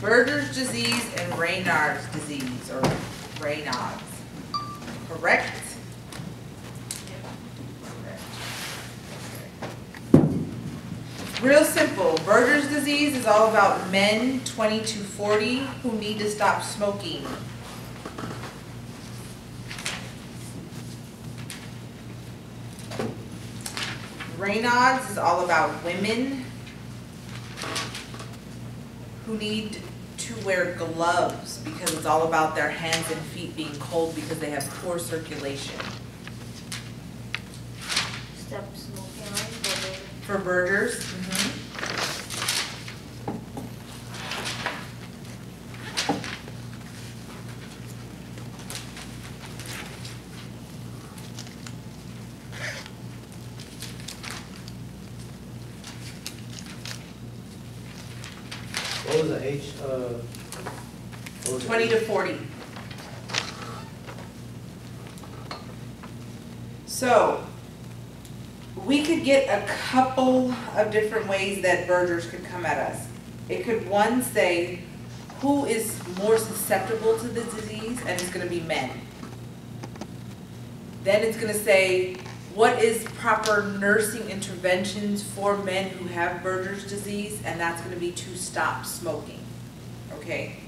Berger's disease and Raynaud's disease, or Raynaud's. Correct? Real simple. Berger's disease is all about men 20 to 40 who need to stop smoking. Raynaud's is all about women who need to wear gloves because it's all about their hands and feet being cold because they have poor circulation. Stop smoking on For Berger's. What was the age? 20 to 40. So, we could get a couple of different ways that Berger's could come at us. It could, one, say, who is more susceptible to the disease, and it's going to be men. Then it's going to say, what is proper nursing interventions for men who have Berger's disease, and that's going to be to stop smoking. Okay?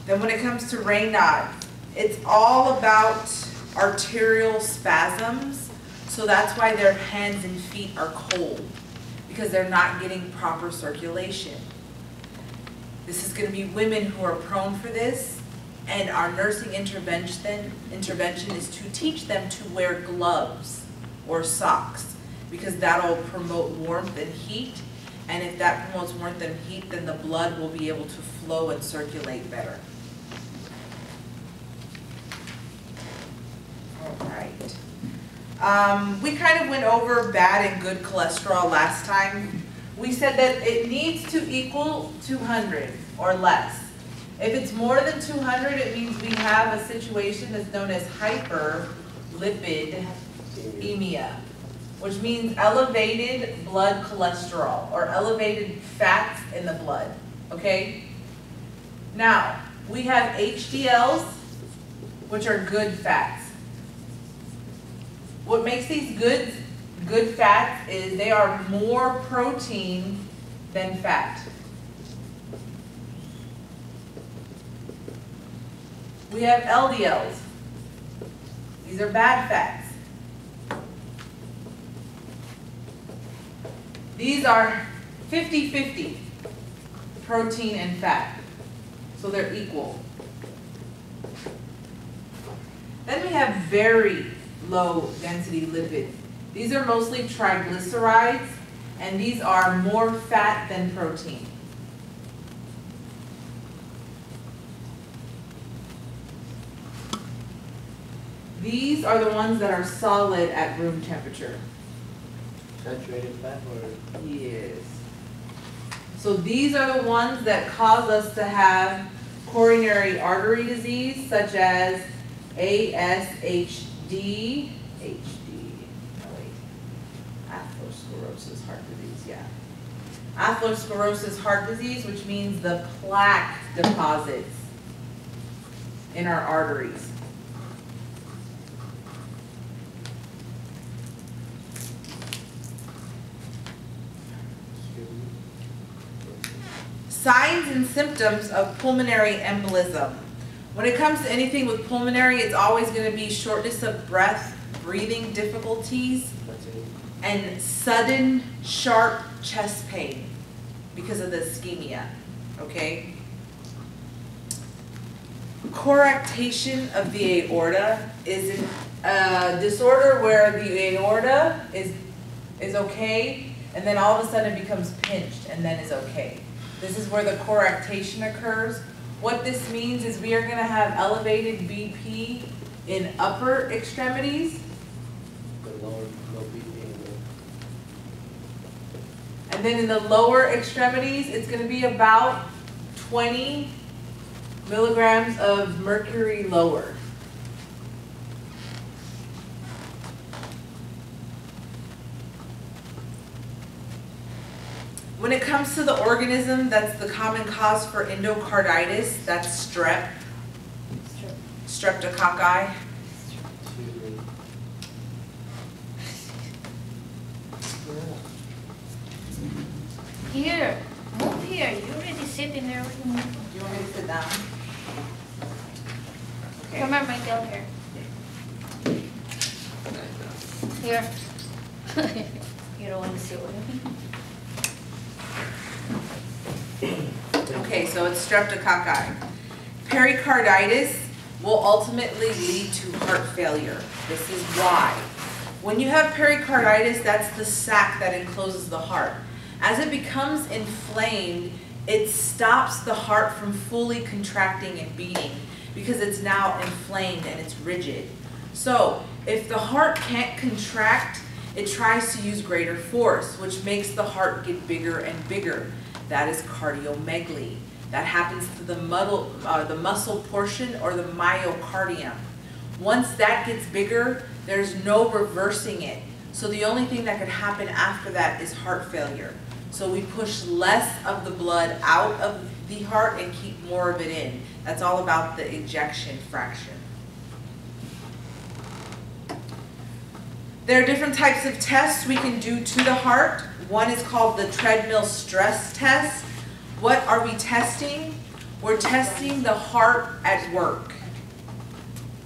Then when it comes to Raynaud's, it's all about arterial spasms, so that's why their hands and feet are cold, because they're not getting proper circulation. This is going to be women who are prone for this, and our nursing intervention is to teach them to wear gloves or socks, because that'll promote warmth and heat, and if that promotes warmth and heat, then the blood will be able to flow and circulate better. All right. We kind of went over bad and good cholesterol last time. We said that it needs to equal 200 or less. If it's more than 200, it means we have a situation that's known as hyperlipidemia, which means elevated blood cholesterol or elevated fats in the blood, okay? Now, we have HDLs, which are good fats. What makes these good fats is they are more protein than fat. We have LDLs. These are bad fats. These are 50-50 protein and fat. So they're equal. Then we have very low density lipids. These are mostly triglycerides, and these are more fat than protein. These are the ones that are solid at room temperature. Saturated fat or? Yes. So these are the ones that cause us to have coronary artery disease, such as ASHD, atherosclerosis heart disease, yeah. Atherosclerosis heart disease, which means the plaque deposits in our arteries. Signs and symptoms of pulmonary embolism. When it comes to anything with pulmonary, it's always going to be shortness of breath, breathing difficulties, and sudden, sharp chest pain because of the ischemia, okay? Coarctation of the aorta is a disorder where the aorta is okay, and then all of a sudden it becomes pinched and then is okay. This is where the coarctation occurs. What this means is we are going to have elevated BP in upper extremities. Low BP. And then in the lower extremities, it's going to be about 20 milligrams of mercury lower. When it comes to the organism that's the common cause for endocarditis, that's strep, streptococci. Excuse me. Here, move here. You're already sitting there. Do you want me to sit down? Okay. Come on, Michael, here. Here. You don't want to sit with me? Okay, so it's streptococci. Pericarditis will ultimately lead to heart failure. This is why. When you have pericarditis, that's the sac that encloses the heart. As it becomes inflamed, it stops the heart from fully contracting and beating because it's now inflamed and it's rigid. So if the heart can't contract, it tries to use greater force, which makes the heart get bigger and bigger. That is cardiomegaly. That happens to the muscle portion or the myocardium. Once that gets bigger, there's no reversing it. So the only thing that could happen after that is heart failure. So we push less of the blood out of the heart and keep more of it in. That's all about the ejection fraction. There are different types of tests we can do to the heart. One is called the treadmill stress test. What are we testing? We're testing the heart at work,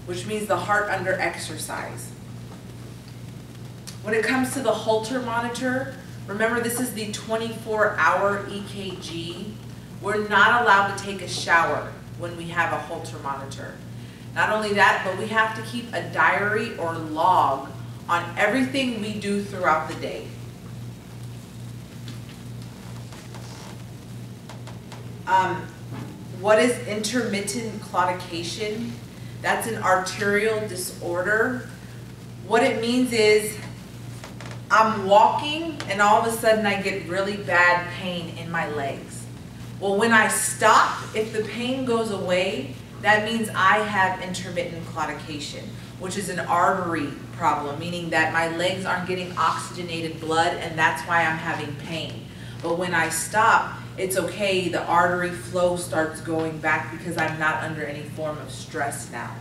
which means the heart under exercise. When it comes to the Holter monitor, remember this is the 24-hour EKG. We're not allowed to take a shower when we have a Holter monitor. Not only that, but we have to keep a diary or log on everything we do throughout the day. What is intermittent claudication? That's an arterial disorder. What it means is I'm walking and all of a sudden I get really bad pain in my legs. Well, when I stop, if the pain goes away, that means I have intermittent claudication, which is an artery problem, meaning that my legs aren't getting oxygenated blood and that's why I'm having pain. But when I stop, it's okay, the artery flow starts going back because I'm not under any form of stress now.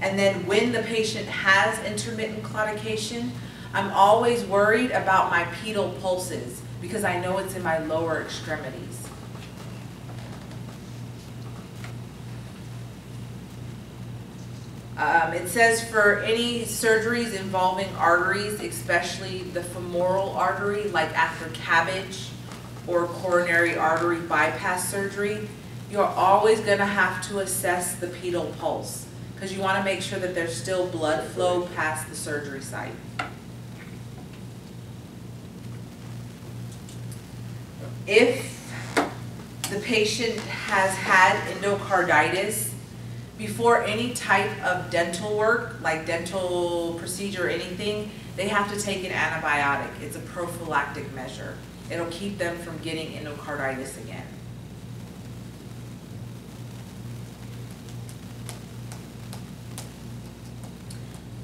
And then when the patient has intermittent claudication, I'm always worried about my pedal pulses because I know it's in my lower extremities. It says for any surgeries involving arteries, especially the femoral artery, like after CABG or coronary artery bypass surgery, you're always going to have to assess the pedal pulse because you want to make sure that there's still blood flow past the surgery site. If the patient has had endocarditis, before any type of dental work, like dental procedure or anything, they have to take an antibiotic. It's a prophylactic measure. It'll keep them from getting endocarditis again.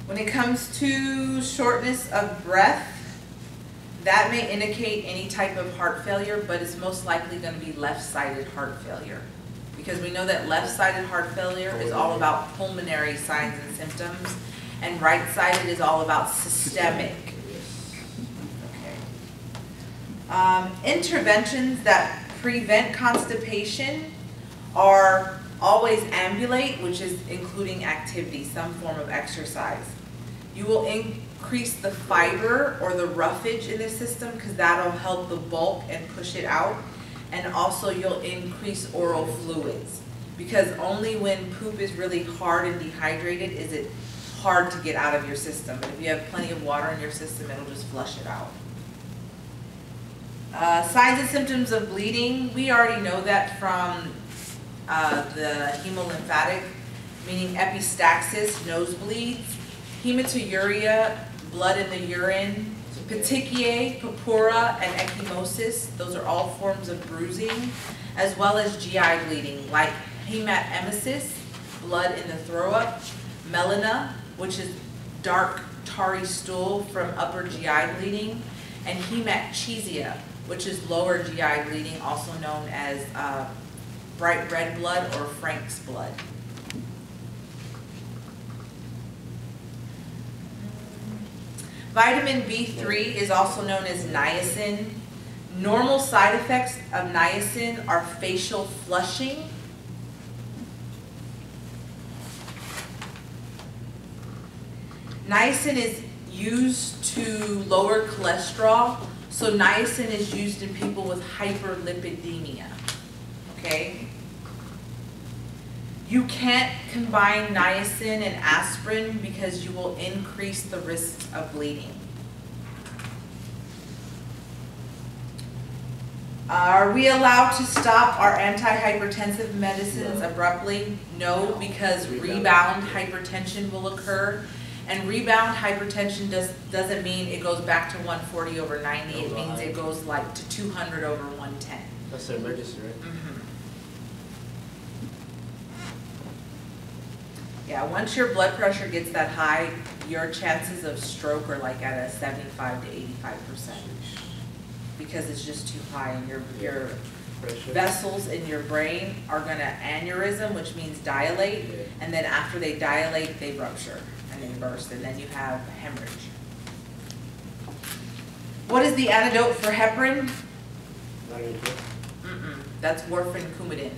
When it comes to shortness of breath, that may indicate any type of heart failure, but it's most likely going to be left-sided heart failure. Because we know that left-sided heart failure is all about pulmonary signs and symptoms, and right-sided is all about systemic. Okay. Interventions that prevent constipation are always ambulate, which is including activity, some form of exercise. You will increase the fiber or the roughage in the system because that'll help the bulk and push it out. And also you'll increase oral fluids because only when poop is really hard and dehydrated is it hard to get out of your system. But if you have plenty of water in your system, it'll just flush it out. Signs and symptoms of bleeding, we already know that from the hemolymphatic, meaning epistaxis, nosebleeds, hematuria, blood in the urine, petechiae, purpura, and ecchymosis. Those are all forms of bruising, as well as GI bleeding, like hematemesis, blood in the throat, melena, which is dark tarry stool from upper GI bleeding, and hematuria, which is lower GI bleeding, also known as bright red blood or Frank's blood. Vitamin B3 is also known as niacin. Normal side effects of niacin are facial flushing, niacin is used to lower cholesterol, so niacin is used in people with hyperlipidemia, okay? You can't combine niacin and aspirin because you will increase the risks of bleeding. Are we allowed to stop our antihypertensive medicines abruptly? No, because rebound hypertension will occur. And rebound hypertension doesn't mean it goes back to 140 over 90. It means it goes like to 200 over 110. That's the emergency, right? Mm-hmm. Yeah, once your blood pressure gets that high, your chances of stroke are like at a 75 to 85%. Because it's just too high, and your vessels in your brain are going to aneurysm, which means dilate, and then after they dilate, they rupture and they burst, and then you have hemorrhage. What is the antidote for heparin? That's warfarin Coumadin.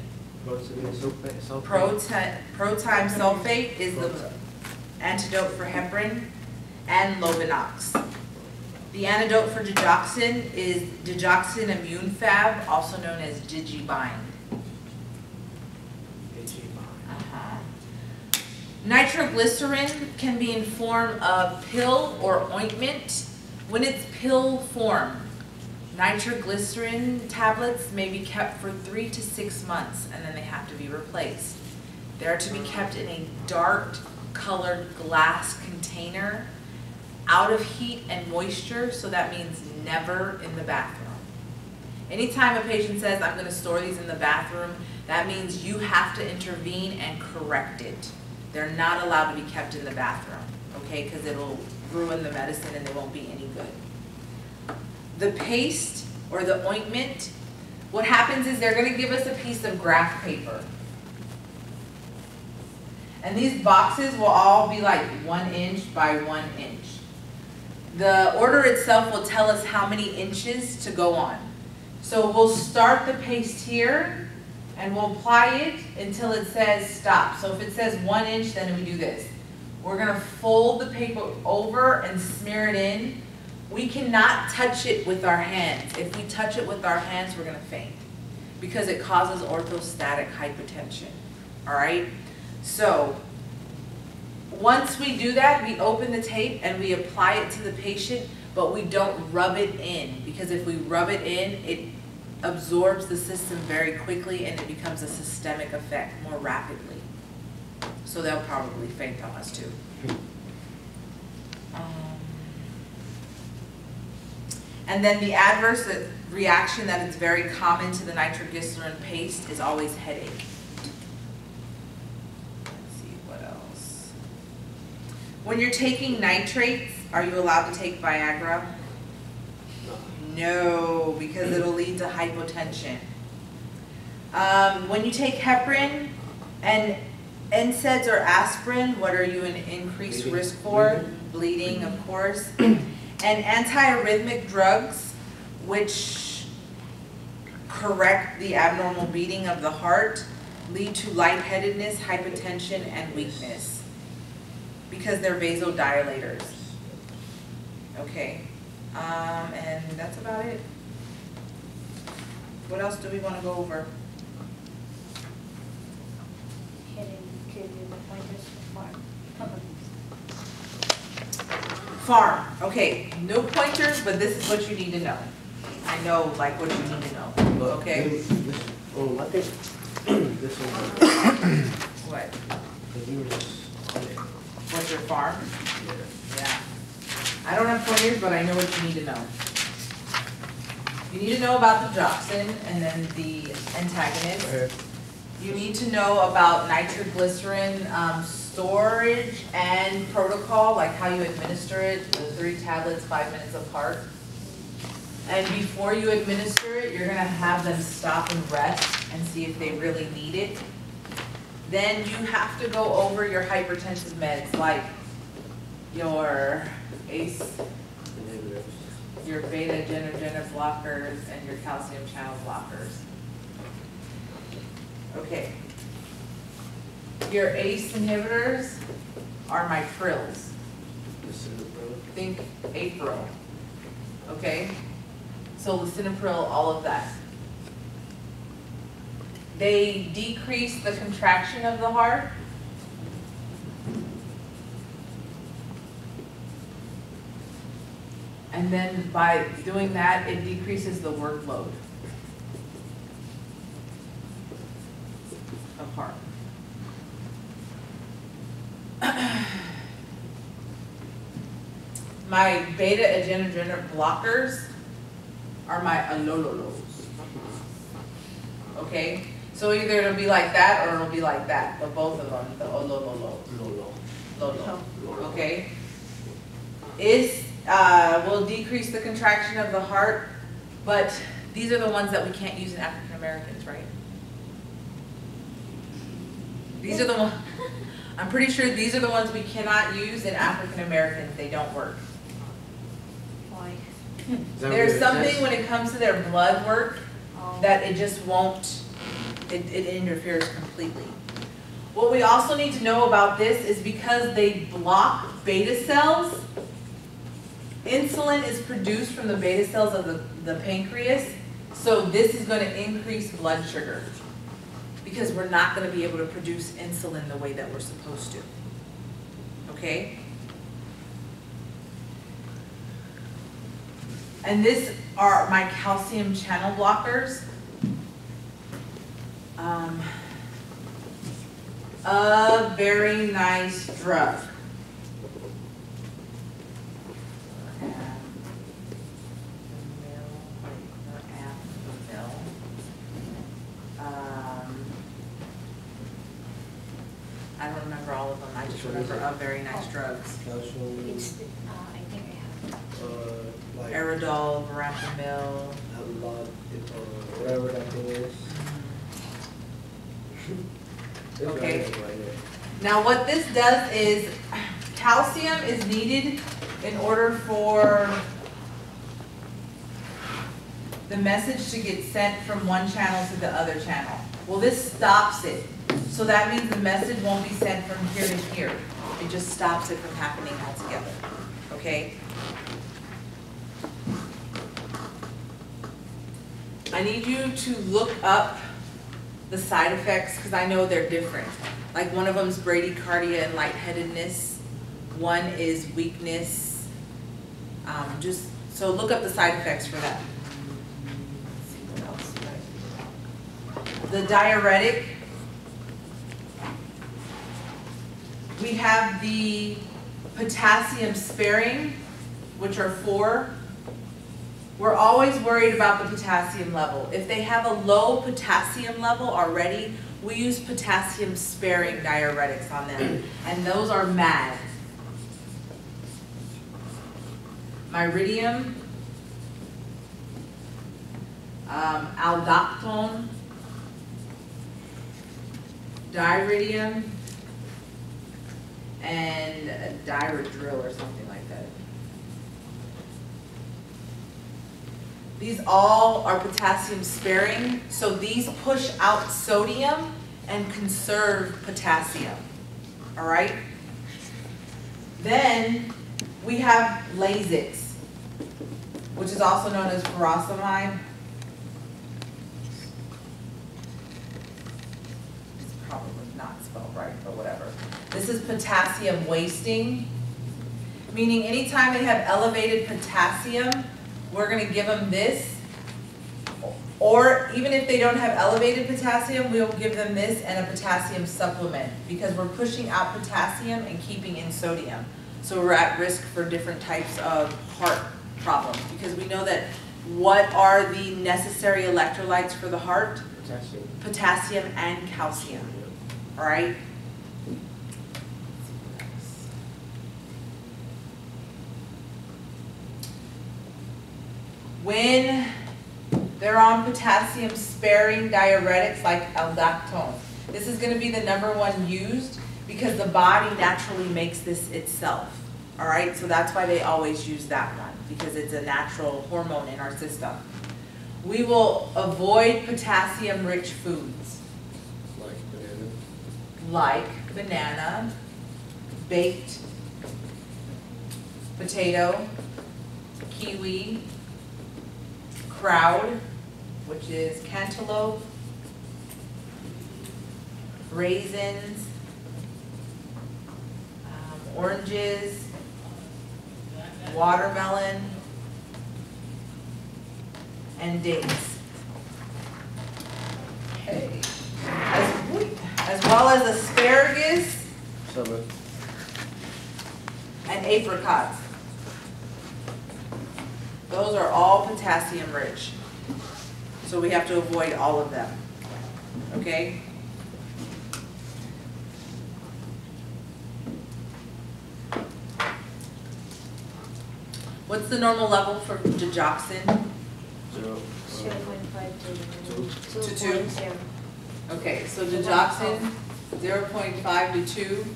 Protyme sulfate is the antidote for heparin, and Lovenox. The antidote for digoxin is digoxin immune fab, also known as Digibind. Nitroglycerin can be in form of pill or ointment. When it's pill form, nitroglycerin tablets may be kept for 3 to 6 months, and then they have to be replaced. They are to be kept in a dark colored glass container, out of heat and moisture, so that means never in the bathroom. Anytime a patient says, I'm going to store these in the bathroom, that means you have to intervene and correct it. They're not allowed to be kept in the bathroom, okay, because it'll ruin the medicine and they won't be any good. The paste or the ointment, what happens is they're going to give us a piece of graph paper. And these boxes will all be like 1 inch by 1 inch. The order itself will tell us how many inches to go on. So we'll start the paste here and we'll apply it until it says stop. So if it says 1 inch, then we do this. We're going to fold the paper over and smear it in. We cannot touch it with our hands. If we touch it with our hands, we're going to faint because it causes orthostatic hypotension. All right? So once we do that, we open the tape and we apply it to the patient, but we don't rub it in, because if we rub it in, it absorbs the system very quickly and it becomes a systemic effect more rapidly. So they'll probably faint on us too. And then the adverse reaction that is very common to the nitroglycerin paste is always headache. When you're taking nitrates, are you allowed to take Viagra? No, because it'll lead to hypotension. When you take heparin and NSAIDs or aspirin, what are you in increased risk for? Bleeding, of course. And antiarrhythmic drugs, which correct the abnormal beating of the heart, lead to lightheadedness, hypotension, and weakness, because they're vasodilators. Okay, and that's about it. What else do we want to go over? He didn't give you the pointers for Farm. Okay, no pointers, but this is what you need to know. I know, like, what you need to know. Okay? I think this one. What? Because you were just on it. What's your farm? Yeah. Yeah. I don't have pointers, but I know what you need to know. You need to know about the digoxin and then the antagonist. Okay. You need to know about nitroglycerin storage and protocol, like how you administer it, the 3 tablets 5 minutes apart. And before you administer it, you're gonna have them stop and rest and see if they really need it. Then you have to go over your hypertensive meds like your ACE, your beta-adrenergic blockers, and your calcium channel blockers. Okay. Your ACE inhibitors are my trills. Think April. Okay? So lisinopril, all of that. They decrease the contraction of the heart. And then by doing that, it decreases the workload of heart. My beta-adrenergic blockers are my alololos. Okay? So either it'll be like that or it'll be like that, but both of them, the olololo. Lolo. Okay? Will decrease the contraction of the heart, but these are the ones that we can't use in African Americans, right? These are the ones, I'm pretty sure these are the ones we cannot use in African Americans. They don't work. Why? There's something when it comes to their blood work that it just won't, it interferes completely. What we also need to know about this is because they block beta cells, insulin is produced from the beta cells of the pancreas, so this is going to increase blood sugar because we're not going to be able to produce insulin the way that we're supposed to. Okay? And these are my calcium channel blockers. A very nice drug. I don't remember all of them. I just remember a very nice drugs. Calcium. It's, I think I have. Like Aerodol, verapamil. whatever that thing is. Okay. Now what this does is, calcium is needed in order for the message to get sent from one channel to the other channel. Well, this stops it. So that means the message won't be sent from here to here. It just stops it from happening altogether. Okay? I need you to look up the side effects because I know they're different. Like one of them is bradycardia and lightheadedness. One is weakness. So look up the side effects for that. Let's see what else. The diuretic. We have the potassium sparing, which are 4. We're always worried about the potassium level. If they have a low potassium level already, we use potassium sparing diuretics on them, and those are MAD. Myridium, aldactone, diridium, and diridril or something like that. These all are potassium sparing, so these push out sodium and conserve potassium. All right? Then we have Lasix, which is also known as furosemide. It's probably not spelled right, but whatever. This is potassium wasting, meaning anytime they have elevated potassium, we're going to give them this, or even if they don't have elevated potassium, we'll give them this and a potassium supplement because we're pushing out potassium and keeping in sodium. So we're at risk for different types of heart problems because we know that what are the necessary electrolytes for the heart? Potassium. Potassium and calcium, all right? When they're on potassium sparing diuretics like aldactone, this is going to be the #1 used because the body naturally makes this itself. All right, so that's why they always use that one, because it's a natural hormone in our system. We will avoid potassium-rich foods like banana, baked potato, kiwi, crowd, which is cantaloupe, raisins, oranges, watermelon, and dates. Okay. As well as asparagus and apricots. Those are all potassium rich. So we have to avoid all of them. Okay? What's the normal level for digoxin? 0.5 to To 2. 2.0. Okay, so digoxin 0.5 to 2.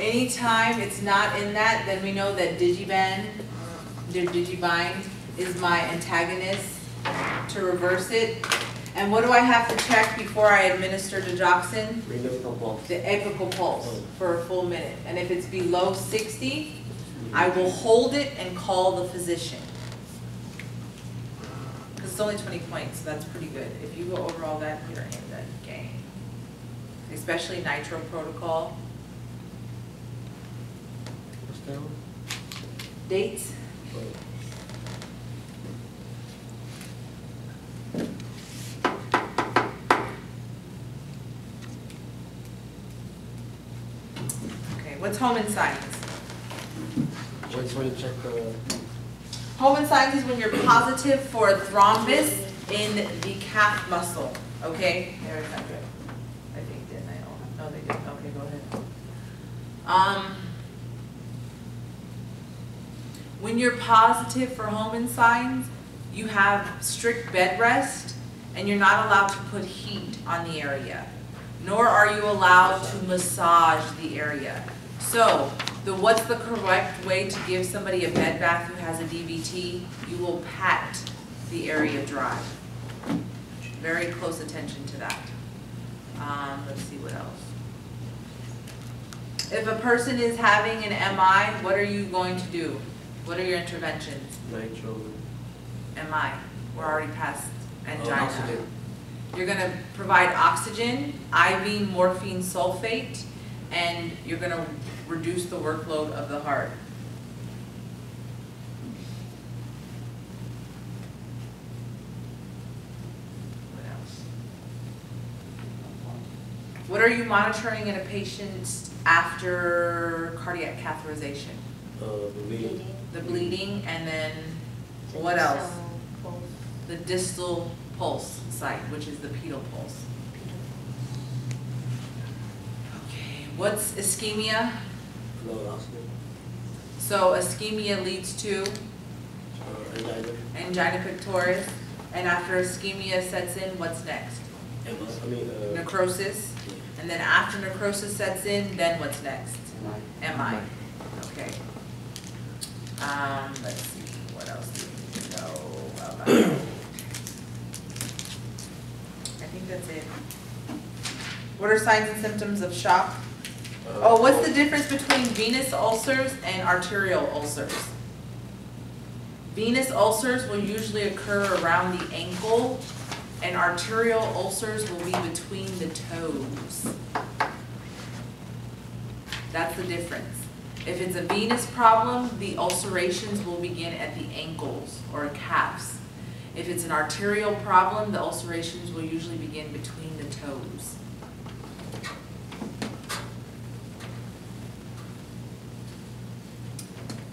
Anytime it's not in that, then we know that digibind is my antagonist to reverse it. And what do I have to check before I administer digoxin? The apical pulse for a full minute. And if it's below 60, I will hold it and call the physician. Because it's only 20 points, so that's pretty good. If you go over all that, you're in the game. Especially nitro protocol. What's that one? Dates. Okay, what's Homan signs? Just when you check the. Homan signs is when you're positive for a thrombus in the calf muscle. Okay? There, not good. I think didn't I? Oh, no, they didn't. Okay, go ahead. When you're positive for Homan signs, you have strict bed rest, and you're not allowed to put heat on the area, nor are you allowed to massage the area. So, what's the correct way to give somebody a bed bath who has a DVT? You will pat the area dry. Very close attention to that. Let's see what else. If a person is having an MI, what are you going to do? What are your interventions? Nitro. MI. We're already past angina. Oxygen. You're going to provide oxygen, IV morphine sulfate, and you're going to reduce the workload of the heart. What else? What are you monitoring in a patient after cardiac catheterization? The bleeding. The bleeding, and then what else? The distal pulse site, which is the pedal pulse. Okay, what's ischemia? Low oxygen. So ischemia leads to Angina. angina pectoris, and after ischemia sets in, what's next? Necrosis, and then after necrosis sets in, then what's next? MI. Okay. Let's see, what else do we need to know about that? I think that's it. What are signs and symptoms of shock? Oh, what's the difference between venous ulcers and arterial ulcers? Venous ulcers will usually occur around the ankle, and arterial ulcers will be between the toes. That's the difference. If it's a venous problem, the ulcerations will begin at the ankles or calves. If it's an arterial problem, the ulcerations will usually begin between the toes.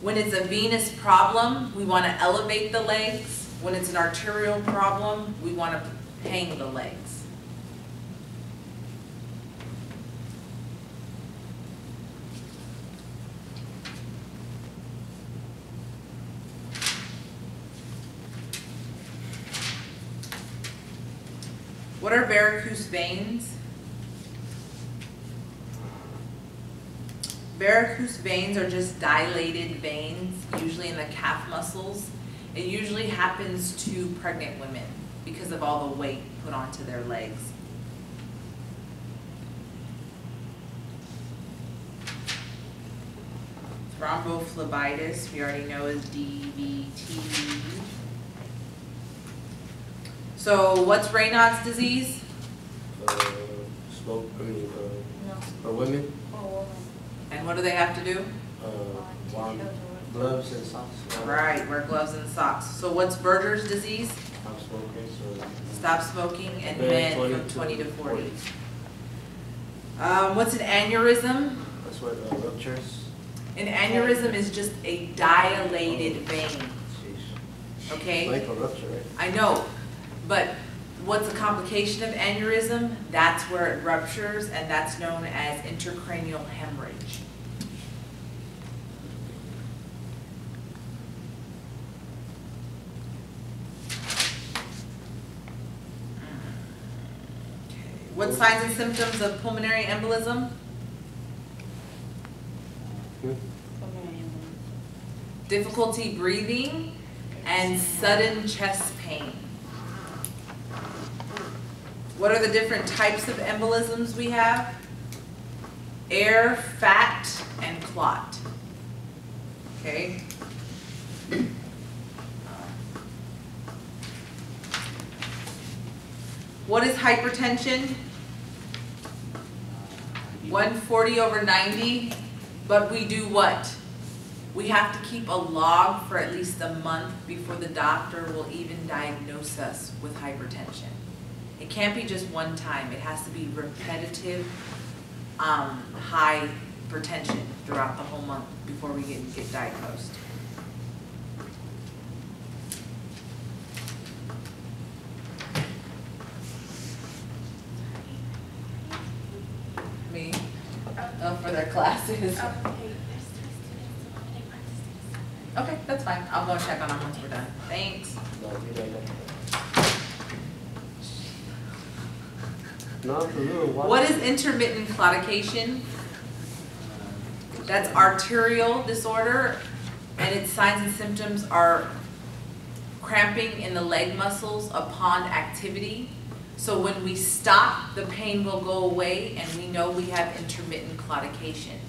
When it's a venous problem, we want to elevate the legs. When it's an arterial problem, we want to hang the legs. What are varicose veins? Varicose veins are just dilated veins, usually in the calf muscles. It usually happens to pregnant women because of all the weight put onto their legs. Thrombophlebitis, we already know is DVT. So what's Raynaud's disease? Smoke, No. for women, For And what do they have to do? warm gloves and socks. Right, wear gloves and socks. So what's Berger's disease? I'm smoking, so. Stop smoking, and Men men 20 from 20 to 40. 40. What's an aneurysm? That's what ruptures. An aneurysm is just a dilated vein, Sheesh. okay? Like a rupture, right? I know, but what's a complication of aneurysm? That's where it ruptures, and that's known as intracranial hemorrhage. What signs and symptoms of pulmonary embolism? Difficulty breathing and sudden chest pain. What are the different types of embolisms we have? Air, fat, and clot. Okay? What is hypertension? 140/90, but we do what? We have to keep a log for at least a month before the doctor will even diagnose us with hypertension. It can't be just one time. It has to be repetitive, high hypertension throughout the whole month before we get diagnosed. Me? Oh, for their classes. Okay, that's fine. I'll go check on them once we're done. Thanks. No, you don't know. No, for real. What is intermittent claudication? That's arterial disorder, and its signs and symptoms are cramping in the leg muscles upon activity. So when we stop, the pain will go away, and we know we have intermittent claudication.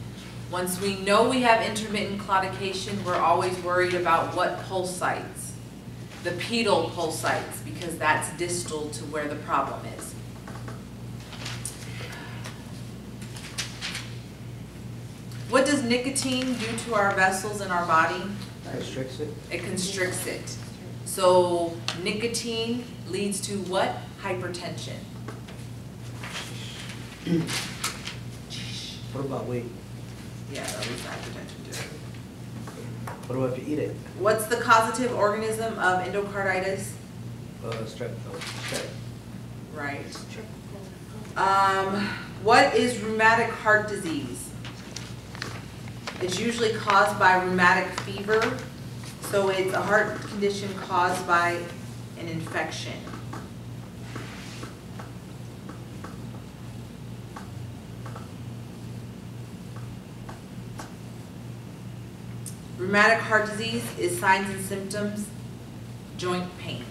Once we know we have intermittent claudication, we're always worried about what pulse sites. The pedal pulse sites, because that's distal to where the problem is. What does nicotine do to our vessels in our body? Constricts it. It constricts it. So nicotine leads to what? Hypertension. What about weight? Yeah, that leads to hypertension too. What about if you eat it? What's the causative organism of endocarditis? Strep. Right. What is rheumatic heart disease? It's usually caused by rheumatic fever, so it's a heart condition caused by an infection. Rheumatic heart disease is signs and symptoms, joint pain.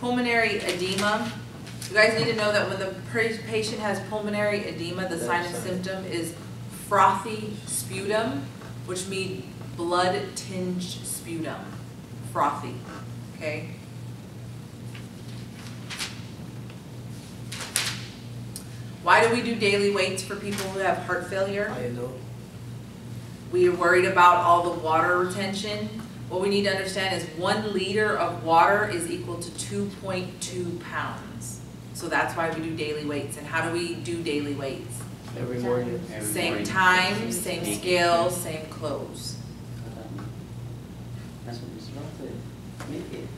Pulmonary edema. You guys need to know that when the patient has pulmonary edema, the sign and symptom is frothy sputum, which means blood-tinged sputum. Frothy, okay? Why do we do daily weights for people who have heart failure? I know. We are worried about all the water retention. What we need to understand is 1 liter of water is equal to 2.2 pounds. So that's why we do daily weights. And how do we do daily weights? Every morning. Same time, same scale, same clothes. That's what it's about to make it.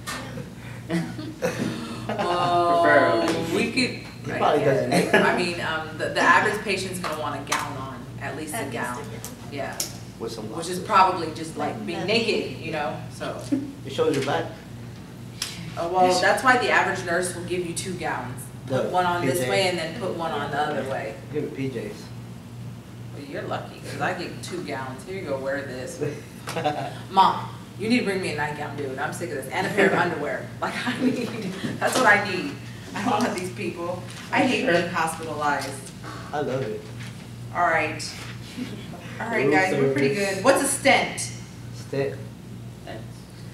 Oh, we could. He probably doesn't make it. I mean, the average patient's gonna want a gallon on, at least a gallon. Yeah. with some which is lobsters. probably just like being naked, you know, so. It shows your back. Well, that's why the average nurse will give you 2 gowns. Put The one on this PJ. way and then put one on the other way. Give me PJs. Well, you're lucky, because I get 2 gowns. Here you go, wear this. Mom, you need to bring me a nightgown, dude. I'm sick of this. And a pair of underwear. Like, I need, that's what I need. I don't have these people. I hate being hospitalized. I love it. All right. All right, guys, we're pretty good. What's a stent? Stick. That's,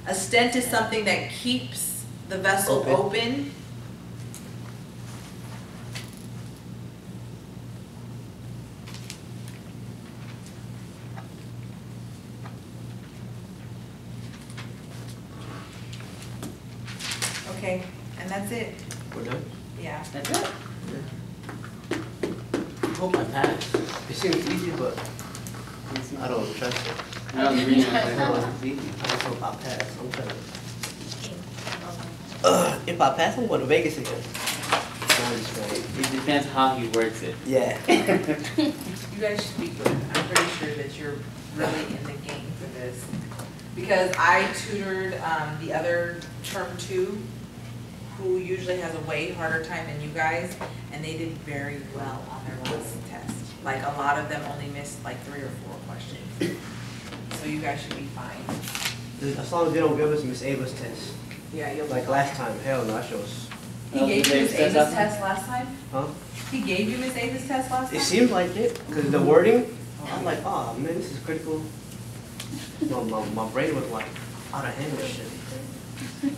A stent is something that keeps the vessel Open. open. Okay, and that's it. We're done. Yeah. that's it. Hope I pass. It seems easy, but I don't trust it. No, the reason I said it was easy. I just hope I pass. I'm trying to. If I pass, I'm going to Vegas again. No, I'm just kidding. It depends how he works it. Yeah. You guys should be good. I'm pretty sure that you're really in the game for this. Because I tutored the other term 2, who usually has a way harder time than you guys, and they did very well on their last test. Like, a lot of them only missed like 3 or 4 questions. So you guys should be fine. As long as they don't give us Miss Ava's test. Yeah, you'll be Like fine. last time. Hell no, that shit was. He gave you Miss Ava's test last time? Huh? He gave you Miss Ava's test last time? It seems like it. Because the wording, I was like, oh man, this is critical. My brain was like out of hand with shit.